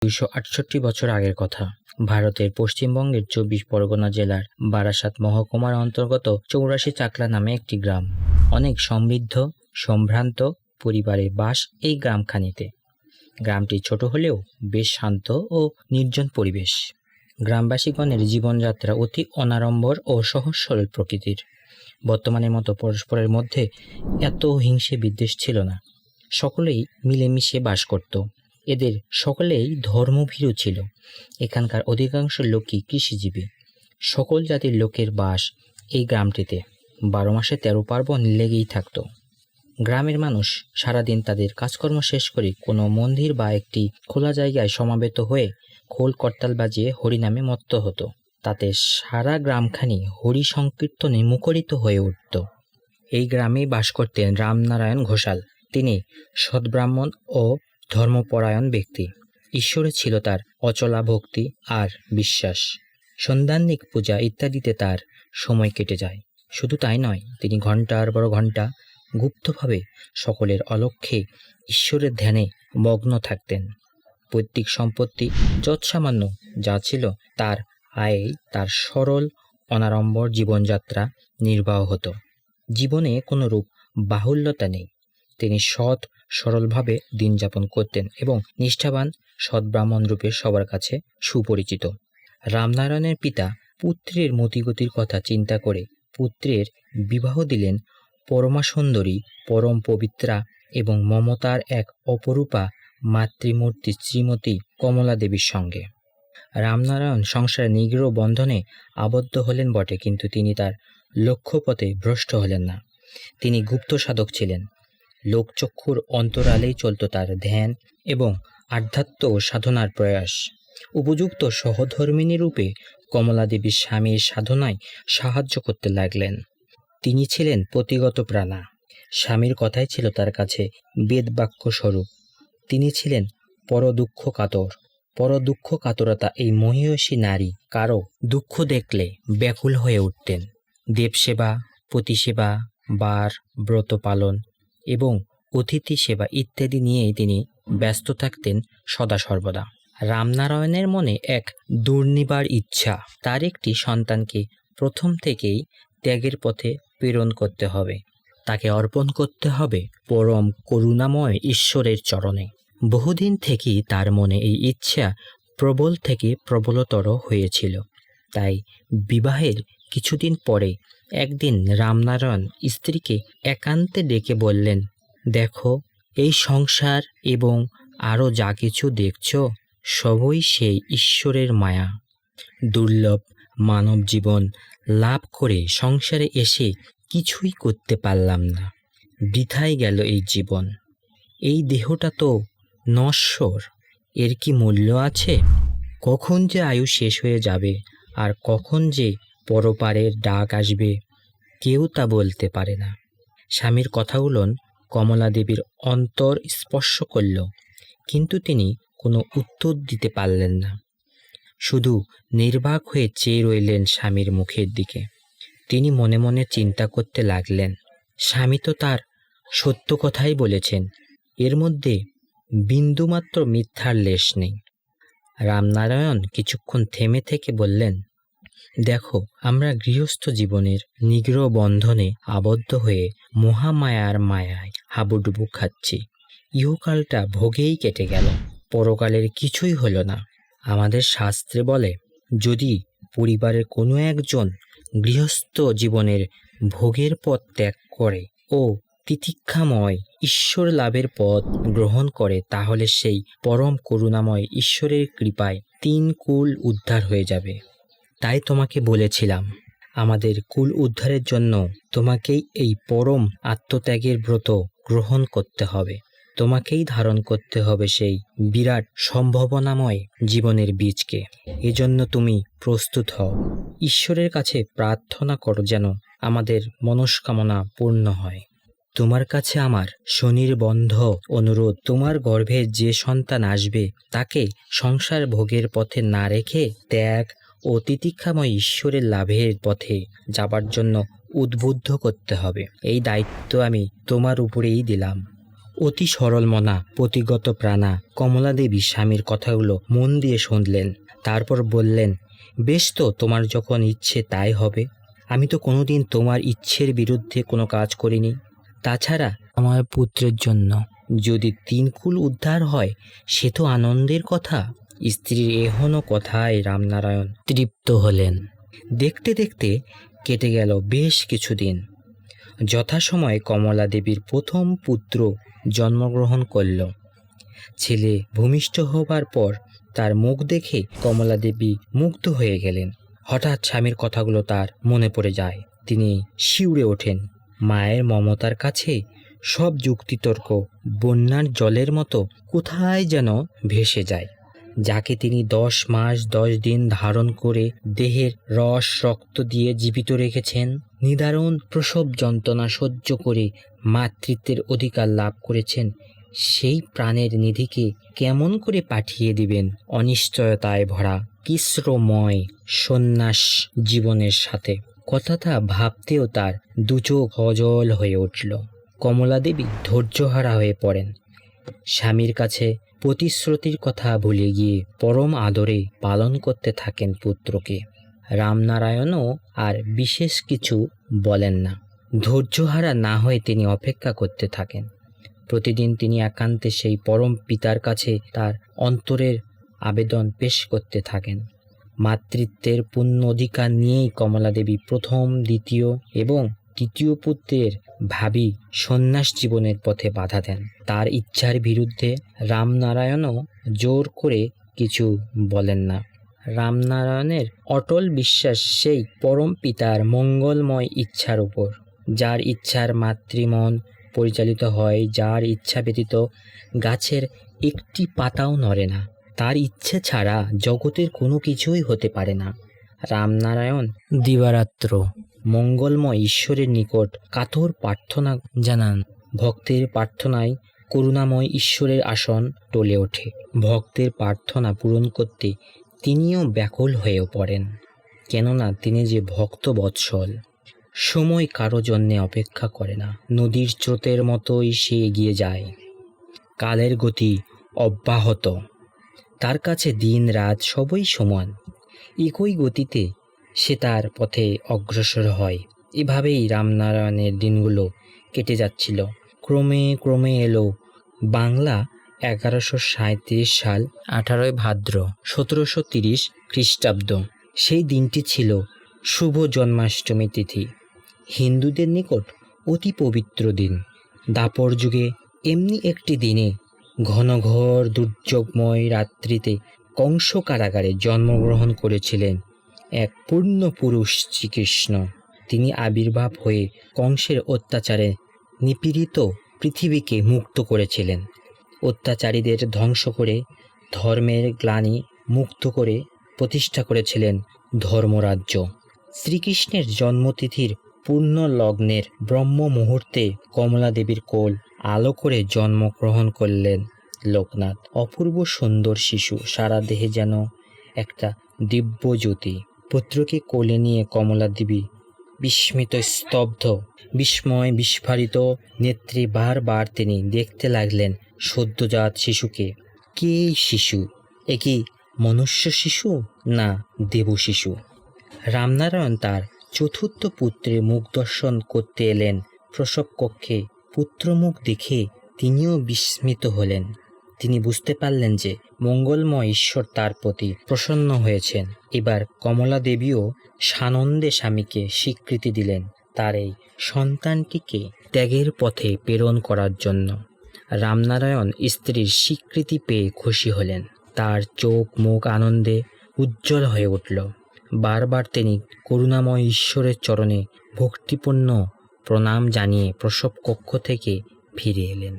268 বছর আগের কথা। ভারতের পশ্চিমবঙ্গের 24 পরগনা জেলার বারাসাত মহকুমার অন্তর্গত 84 চাকলা নামে একটি গ্রাম। অনেক সমৃদ্ধ সম্ভ্রান্ত পরিবারের বাস এই গ্রামখানিতে। গ্রামটি ছোট হলেও বেশ শান্ত ও নির্জন পরিবেশ। গ্রামবাসীগণের জীবনযাত্রা অতি অনাড়ম্বর ও সহজ সরল প্রকৃতির। বর্তমানের মতো পরস্পরের মধ্যে এত হিংসে বিদ্বেষ ছিল না। সকলেই মিলেমিশে বাস করত। এদের সকলেই ধর্মভীরু ছিল। এখানকার অধিকাংশ লোকই কৃষিজীবী। সকল জাতির লোকের বাস এই গ্রামটিতে। 12 মাসে 13 পার্বণ লেগেই থাকত। গ্রামের মানুষ সারাদিন তাদের কাজকর্ম শেষ করে কোনো মন্দির বা একটি খোলা জায়গায় সমাবেত হয়ে খোল করতাল বাজিয়ে হরিনামে মত্ত হতো। তাতে সারা গ্রামখানি হরি সংকীর্তনে মুখরিত হয়ে উঠত। এই গ্রামেই বাস করতেন রামনারায়ণ ঘোষাল। তিনি সদ্ব্রাহ্মণ ও ধর্মপরায়ণ ব্যক্তি। ঈশ্বরে ছিল তার অচলা ভক্তি আর বিশ্বাস। সন্ধ্যান্নিক পূজা ইত্যাদিতে তার সময় কেটে যায়। শুধু তাই নয়, তিনি ঘণ্টার পর ঘণ্টা গুপ্তভাবে সকলের অলক্ষ্যে ঈশ্বরের ধ্যানে মগ্ন থাকতেন। পৈতৃক সম্পত্তি যৎসামান্য যা ছিল তার আয়ে তার সরল অনাড়ম্বর জীবনযাত্রা নির্বাহ হতো। জীবনে কোনোরূপ বাহুল্যতা নেই। তিনি সৎ সরলভাবে দিন যাপন করতেন এবং নিষ্ঠাবান সদ্ব্রাহ্মণ রূপে সবার কাছে সুপরিচিত। রামনারায়ণের পিতা পুত্রের মতিগতির কথা চিন্তা করে পুত্রের বিবাহ দিলেন পরমাসুন্দরী, পরম পবিত্রা এবং মমতার এক অপরূপা মাতৃমূর্তি শ্রীমতী কমলা দেবীর সঙ্গে। রামনারায়ণ সংসারে নিগৃহ বন্ধনে আবদ্ধ হলেন বটে, কিন্তু তিনি তার লক্ষ্যপথে ভ্রষ্ট হলেন না। তিনি গুপ্ত সাধক ছিলেন। লোকচক্ষুর অন্তরালেই চলত তার ধ্যান এবং আধ্যাত্ম সাধনার প্রয়াস। উপযুক্ত সহধর্মিণী রূপে কমলা দেবী স্বামীর সাধনায় সাহায্য করতে লাগলেন। তিনি ছিলেন পতিগত প্রাণা। স্বামীর কথাই ছিল তার কাছে বেদবাক্য স্বরূপ। তিনি ছিলেন পরদুঃখ কাতর। পরদুঃখ কাতরতা এই মহীয়সী নারী কারো দুঃখ দেখলে ব্যাকুল হয়ে উঠতেন। দেবসেবা, পতিসেবা, বার ব্রত পালন এবং অতিথি সেবা ইত্যাদি নিয়েই তিনি ব্যস্ত থাকতেন সদা সর্বদা। রামনারায়ণের মনে এক দুর্নিবার ইচ্ছা, তার একটি সন্তানকে প্রথম থেকেই ত্যাগের পথে প্রেরণ করতে হবে। তাকে অর্পণ করতে হবে পরম করুণাময় ঈশ্বরের চরণে। বহুদিন থেকেই তার মনে এই ইচ্ছা প্রবল থেকে প্রবলতর হয়েছিল। তাই বিবাহের কিছুদিন পরে একদিন রামনারায়ণ স্ত্রীকে একান্তে ডেকে বললেন, দেখো, এই সংসার এবং আরও যা কিছু দেখছ সবই সেই ঈশ্বরের মায়া। দুর্লভ মানব জীবন লাভ করে সংসারে এসে কিছুই করতে পারলাম না। বৃথাই গেল এই জীবন। এই দেহটা তো নশ্বর, এর কি মূল্য আছে? কখন যে আয়ু শেষ হয়ে যাবে আর কখন যে পরপারের ডাক আসবে কেউ তা বলতে পারে না। স্বামীর কথাগুলো কমলা দেবীর অন্তর স্পর্শ করল, কিন্তু তিনি কোনো উত্তর দিতে পারলেন না। শুধু নির্বাক হয়ে চেয়ে রইলেন স্বামীর মুখের দিকে। তিনি মনে মনে চিন্তা করতে লাগলেন, স্বামী তো তার সত্য কথাই বলেছেন, এর মধ্যে বিন্দুমাত্র মিথ্যার লেশ নেই। রামনারায়ণ কিছুক্ষণ থেমে থেকে বললেন, দেখো, আমরা গৃহস্থ জীবনের নিগৃহ বন্ধনে আবদ্ধ হয়ে মহামায়ার মায়ায় হাবুডুবু খাচ্ছি। ইহকালটা ভোগেই কেটে গেল, পরকালের কিছুই হলো না। আমাদের শাস্ত্রে বলে, যদি পরিবারের কোনো একজন গৃহস্থ জীবনের ভোগের পথ ত্যাগ করে ও তিতিক্ষাময় ঈশ্বর লাভের পথ গ্রহণ করে, তাহলে সেই পরম করুণাময় ঈশ্বরের কৃপায় 3 কুল উদ্ধার হয়ে যাবে। তাই তোমাকে বলেছিলাম, আমাদের কুল উদ্ধারের জন্য তোমাকেই এই পরম আত্মত্যাগের ব্রত গ্রহণ করতে হবে। তোমাকেই ধারণ করতে হবে সেই বিরাট সম্ভাবনাময় জীবনের বীজকে। এজন্য তুমি প্রস্তুত হও। ঈশ্বরের কাছে প্রার্থনা করো যেন আমাদের মনস্কামনা পূর্ণ হয়। তোমার কাছে আমার স্বনির্বন্ধ অনুরোধ, তোমার গর্ভে যে সন্তান আসবে তাকে সংসার ভোগের পথে না রেখে ত্যাগ ও তিতিক্ষাময় ঈশ্বরের লাভের পথে যাবার জন্য উদ্বুদ্ধ করতে হবে। এই দায়িত্ব আমি তোমার উপরেই দিলাম। অতি সরল মনা, পতিগত প্রাণা কমলা দেবী স্বামীর কথাগুলো মন দিয়ে শুনলেন। তারপর বললেন, বেশ তো, তোমার যখন ইচ্ছে তাই হবে। আমি তো কোনোদিন তোমার ইচ্ছের বিরুদ্ধে কোনো কাজ করিনি। তাছাড়া আমার পুত্রের জন্য যদি 3 কুল উদ্ধার হয় সে তো আনন্দের কথা। স্ত্রীর এহনো কথায় রামনারায়ণ তৃপ্ত হলেন। দেখতে দেখতে কেটে গেল বেশ কিছুদিন। যথাসময়ে কমলা দেবীর প্রথম পুত্র জন্মগ্রহণ করল। ছেলে ভূমিষ্ঠ হবার পর তার মুখ দেখে কমলা দেবী মুগ্ধ হয়ে গেলেন। হঠাৎ স্বামীর কথাগুলো তার মনে পড়ে যায়। তিনি শিউরে ওঠেন। মায়ের মমতার কাছে সব যুক্তিতর্ক বন্যার জলের মতো কোথায় যেন ভেসে যায়। যাকে তিনি 10 মাস 10 দিন ধারণ করে দেহের রস রক্ত দিয়ে জীবিত রেখেছেন, নিদারুণ প্রসব যন্ত্রণা সহ্য করে মাতৃত্বের অধিকার লাভ করেছেন, সেই প্রাণের নিধিকে কেমন করে পাঠিয়ে দিবেন অনিশ্চয়তায় ভরা কিস্রময় সন্ন্যাস জীবনের সাথে? কথাটা ভাবতেও তার দুচোখ অজল হয়ে উঠল। কমলা দেবী ধৈর্যহারা হয়ে পড়েন। স্বামীর কাছে প্রতিশ্রুতির কথা ভুলে গিয়ে পরম আদরে পালন করতে থাকেন পুত্রকে। রামনারায়ণও আর বিশেষ কিছু বলেন না। ধৈর্যহারা না হয়ে তিনি অপেক্ষা করতে থাকেন। প্রতিদিন তিনি একান্তে সেই পরম পিতার কাছে তার অন্তরের আবেদন পেশ করতে থাকেন। মাতৃত্বের পূর্ণ অধিকার নিয়েই কমলা দেবী প্রথম, দ্বিতীয় এবং তৃতীয় পুত্রের ভাবী সন্ন্যাস জীবনের পথে বাধা দেন। তার ইচ্ছার বিরুদ্ধে রামনারায়ণও জোর করে কিছু বলেন না। রামনারায়ণের অটল বিশ্বাস সেই পরম পিতার মঙ্গলময় ইচ্ছার উপর। যার ইচ্ছার মাতৃমন পরিচালিত হয়, যার ইচ্ছা ব্যতীত গাছের একটি পাতাও নড়ে না, তার ইচ্ছে ছাড়া জগতের কোনো কিছুই হতে পারে না। রামনারায়ণ দিবারাত্র মঙ্গলময় ঈশ্বরের নিকট কাতর প্রার্থনা জানান। ভক্তের প্রার্থনায় করুণাময় ঈশ্বরের আসন টলে ওঠে। ভক্তের প্রার্থনা পূরণ করতে তিনিও ব্যাকুল হয়ে পড়েন, কেননা তিনি যে ভক্ত বৎসল। সময় কারো জন্যে অপেক্ষা করে না। নদীর স্রোতের মতোই সে এগিয়ে যায়। কালের গতি অব্যাহত। তার কাছে দিন রাত সবই সমান। একই গতিতে সে তার পথে অগ্রসর হয়। এভাবেই রামনারায়ণের দিনগুলো কেটে যাচ্ছিল। ক্রমে ক্রমে এলো বাংলা 1137 সাল 18 ভাদ্র 1730 খ্রিস্টাব্দ। সেই দিনটি ছিল শুভ জন্মাষ্টমী তিথি। হিন্দুদের নিকট অতি পবিত্র দিন। দাপর যুগে এমনি একটি দিনে ঘনঘোর দুর্যোগময় রাত্রিতে কংস কারাগারে জন্মগ্রহণ করেছিলেন এক পূর্ণ পুরুষ শ্রীকৃষ্ণ। তিনি আবির্ভাব হয়ে কংসের অত্যাচারে নিপীড়িত পৃথিবীকে মুক্ত করেছিলেন। অত্যাচারীদের ধ্বংস করে ধর্মের গ্লানি মুক্ত করে প্রতিষ্ঠা করেছিলেন ধর্মরাজ্য। শ্রীকৃষ্ণের জন্মতিথির পূর্ণ লগ্নের ব্রহ্ম মুহূর্তে কমলা দেবীর কোল আলো করে জন্মগ্রহণ করলেন লোকনাথ। অপূর্ব সুন্দর শিশু, সারা দেহে যেন একটা দিব্য জ্যোতি। পুত্রকে কোলে নিয়ে কমলা দেবী বিস্মিত, স্তব্ধ, বিস্ময় বিস্ফারিত নেত্রে বারবার তিনি দেখতে লাগলেন সদ্যজাত শিশুকে। কে এই শিশু? এ কি মনুষ্য শিশু না দেব শিশু? রামনারায়ণ তার চতুর্থ পুত্রের মুখ দর্শন করতে এলেন প্রসব কক্ষে। পুত্রমুখ দেখে তিনিও বিস্মিত হলেন। তিনি বুঝতে পারলেন যে মঙ্গলময় ঈশ্বর তার প্রতি প্রসন্ন হয়েছেন। এবার কমলা দেবীও সানন্দে স্বামীকে স্বীকৃতি দিলেন তার এই সন্তানটিকে ত্যাগের পথে প্রেরণ করার জন্য। রামনারায়ণ স্ত্রীর স্বীকৃতি পেয়ে খুশি হলেন। তার চোখ মুখ আনন্দে উজ্জ্বল হয়ে উঠল। বারবার তিনি করুণাময় ঈশ্বরের চরণে ভক্তিপূর্ণ প্রণাম জানিয়ে প্রসব কক্ষ থেকে ফিরে এলেন।